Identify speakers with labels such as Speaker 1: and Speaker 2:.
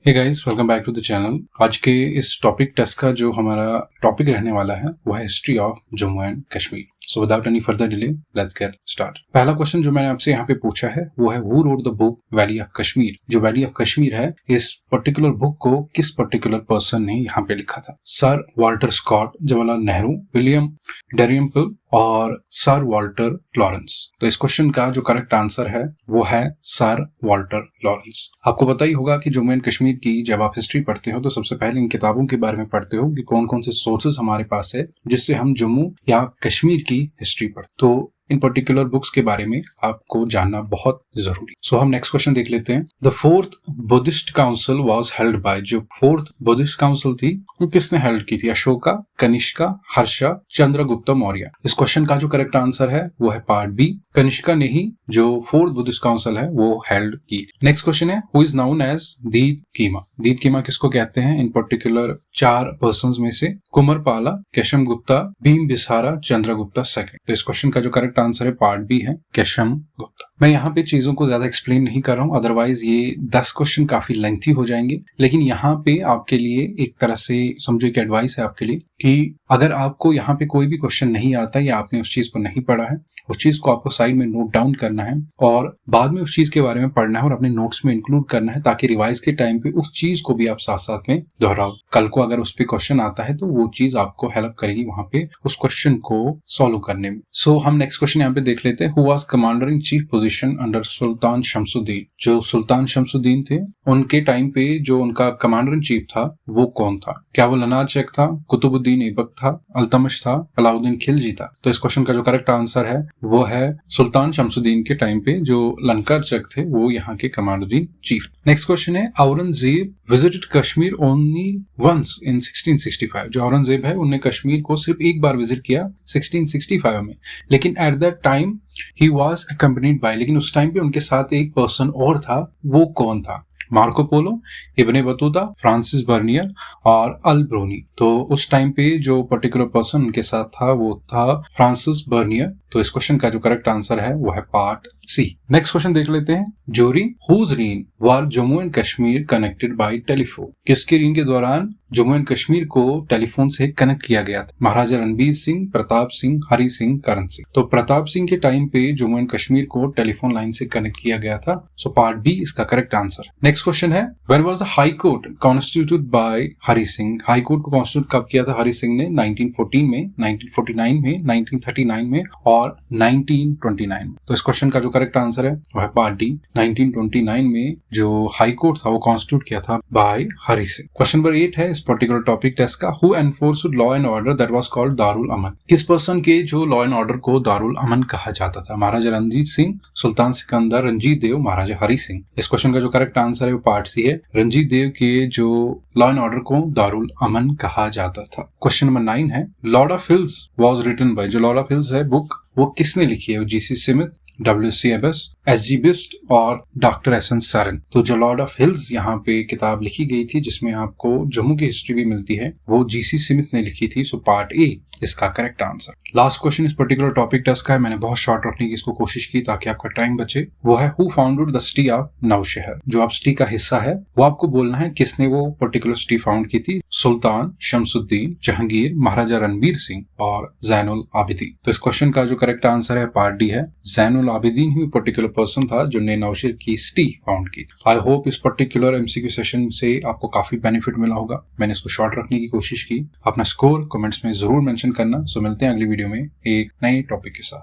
Speaker 1: Hey guys, welcome back to the channel. आज के इस टॉपिक टेस्ट का जो हमारा टॉपिक रहने वाला है वो है history of Jammu and Kashmir. So without any further delay let's get start. पहला क्वेश्चन जो मैंने आपसे यहाँ पे पूछा है वो है who wrote the book valley of Kashmir. जो वैली ऑफ कश्मीर है, इस पर्टिकुलर बुक को किस पर्टिकुलर पर्सन ने यहाँ पे लिखा था? Sir Walter Scott, Jawaharlal Nehru, William Dalrymple और सर वाल्टर लॉरेंस। तो इस क्वेश्चन का जो करेक्ट आंसर है वो है सर वाल्टर लॉरेंस। आपको पता ही होगा कि जम्मू एंड कश्मीर की जब आप हिस्ट्री पढ़ते हो तो सबसे पहले इन किताबों के बारे में पढ़ते हो कि कौन कौन से सोर्सेज हमारे पास है जिससे हम जम्मू या कश्मीर की हिस्ट्री पढ़ते। तो इन पर्टिकुलर बुक्स के बारे में आपको जानना बहुत जरूरी। सो हम नेक्स्ट क्वेश्चन देख लेते हैं। The fourth Buddhist council was held by. जो फोर्थ बुद्धिस्ट काउंसिल थी वो किसने हेल्ड की थी? अशोका, कनिष्का, हर्षा, चंद्रगुप्त मौर्य। इस क्वेश्चन का जो करेक्ट आंसर है वो है पार्ट बी, कनिष्का ने ही जो फोर्थ बुद्धिस्ट काउंसिल है वो हेल्ड की। नेक्स्ट क्वेश्चन है हु इज नाउन एज दीद कीमा। दीद कीमा किसको कहते हैं? इन पर्टिकुलर चार पर्संस में से कुमारपाला, केशम गुप्ता, भीम बिसारा, चंद्रगुप्ता सेकंड। तो इस क्वेश्चन का जो करेक्ट आंसर है पार्ट बी है केशम गुप्ता। मैं यहाँ पे चीजों को ज्यादा एक्सप्लेन नहीं कर रहा हूँ, अदरवाइज ये 10 क्वेश्चन काफी लेंथी हो जाएंगे। लेकिन यहाँ पे आपके लिए एक तरह से समझो एक एडवाइस है आपके लिए कि अगर आपको यहाँ पे कोई भी क्वेश्चन नहीं आता या आपने उस चीज को नहीं पढ़ा है, उस चीज को आपको साइड में नोट डाउन करना है और बाद में उस चीज के बारे में पढ़ना है और अपने नोट्स में इंक्लूड करना है, ताकि रिवाइज के टाइम पे उस चीज को भी आप साथ साथ में दोहराओ। कल को अगर उस पे क्वेश्चन आता है तो वो चीज आपको हेल्प करेगी वहां पे उस क्वेश्चन को सॉल्व करने में। सो हम नेक्स्ट क्वेश्चन यहाँ पे देख लेते हैं। Who was commander in chief position under Sultan Shamsuddin. जो सुल्तान शमसुद्दीन थे उनके टाइम पे जो उनका कमांडर इन चीफ था वो कौन था? क्या वो लनार चेक था, कुतुबुद्दीन ऐबक था, अल्तमश था, अलाउद्दीन खिलजी था? तो इस क्वेश्चन का जो करेक्ट आंसर है वो है सुल्तान शमसुद्दीन के टाइम पे जो लंकर चेक थे वो यहाँ के commander in chief. Next question है Aurangzeb visited Kashmir only once in 1665। जो औरंगजेब है उन्होंने कश्मीर को सिर्फ एक बार विजिट किया 1665 में, लेकिन at that time he was accompanied by. लेकिन उस टाइम पे उनके साथ एक पर्सन और था, वो कौन था? Marco Polo, Ibn Battuta, Francis Bernier और अल ब्रूनी। तो उस टाइम पे जो पर्टिकुलर पर्सन उनके साथ था वो था फ्रांसिस बर्नियर। तो इस क्वेश्चन का जो करेक्ट आंसर है वो है पार्ट सी। नेक्स्ट क्वेश्चन देख लेते हैं। During whose reign were Jammu and Kashmir connected by telephone. किसके रीन के दौरान जम्मू एंड कश्मीर को टेलीफोन से कनेक्ट किया गया था? महाराजा रणबीर सिंह, प्रताप सिंह, हरि सिंह, करण सिंह। तो प्रताप सिंह के टाइम पे जम्मू एंड कश्मीर को टेलीफोन लाइन से कनेक्ट किया गया था। सो पार्ट बी इसका करेक्ट आंसर। नेक्स्ट क्वेश्चन है when was the high court constituted by Hari Singh. High court को कॉन्स्टिट्यूट कब किया था हरि सिंह ने? 1914 में, 1949 में, 1939 में और 1929 में। तो इस क्वेश्चन का जो करेक्ट आंसर है वो है पार्ट डी। 1929 में जो हाई कोर्ट था वो कॉन्स्टिट्यूट किया था by Hari Singh. Question number 8 है इस पर्टिकुलर टॉपिक टेस्ट का। Who enforced law and order that was called Darul Aman. किस पर्सन के जो लॉ एंड ऑर्डर को दारुल अमन कहा जाता था? महाराजा रणजीत सिंह, सुल्तान सिकंदर, रंजीत देव, महाराजा हरि सिंह। इस क्वेश्चन का जो करेक्ट आंसर है वो पार्ट सी है। रंजीत देव के जो लॉ एंड ऑर्डर को दारुल अमन कहा जाता था। क्वेश्चन नंबर 9 है lord of hills was written by. जो लॉर्ड ऑफ हिल्स है बुक वो किसने लिखी है? GC Smith, W.C. एबस, S.G. Bisht और डॉक्टर एस.एन. सारन। तो जो लॉर्ड ऑफ हिल्स यहाँ पे किताब लिखी गई थी जिसमें आपको जम्मू की हिस्ट्री भी मिलती है वो जीसी स्मिथ ने लिखी थी। सो पार्ट ए इसका करेक्ट आंसर। लास्ट क्वेश्चन इस पर्टिकुलर टॉपिक टेस्ट का है। मैंने बहुत शॉर्ट रखने की इसको कोशिश की ताकि आपका टाइम बचे। वो है who founded the city of Nowshahr. जो आप सिटी का हिस्सा है वो आपको बोलना है किसने वो पर्टिकुलर सिटी फाउंड की थी? सुल्तान शमसुद्दीन, जहांगीर, महाराजा रणबीर सिंह और जैनुल आबिदीन। तो इस क्वेश्चन का जो करेक्ट आंसर है पार्ट डी है। जैनुल आबिदीन ही पर्टिकुलर पर्सन था जो ने नौशहर की सिटी फाउंड की। आई होप इस पर्टिकुलर एमसीक्यू सेशन से आपको काफी बेनिफिट मिला होगा। मैंने इसको शॉर्ट रखने की कोशिश की। अपना स्कोर कमेंट्स में जरूर मेंशन करना। सो मिलते हैं अगली वीडियो में एक नए टॉपिक के साथ।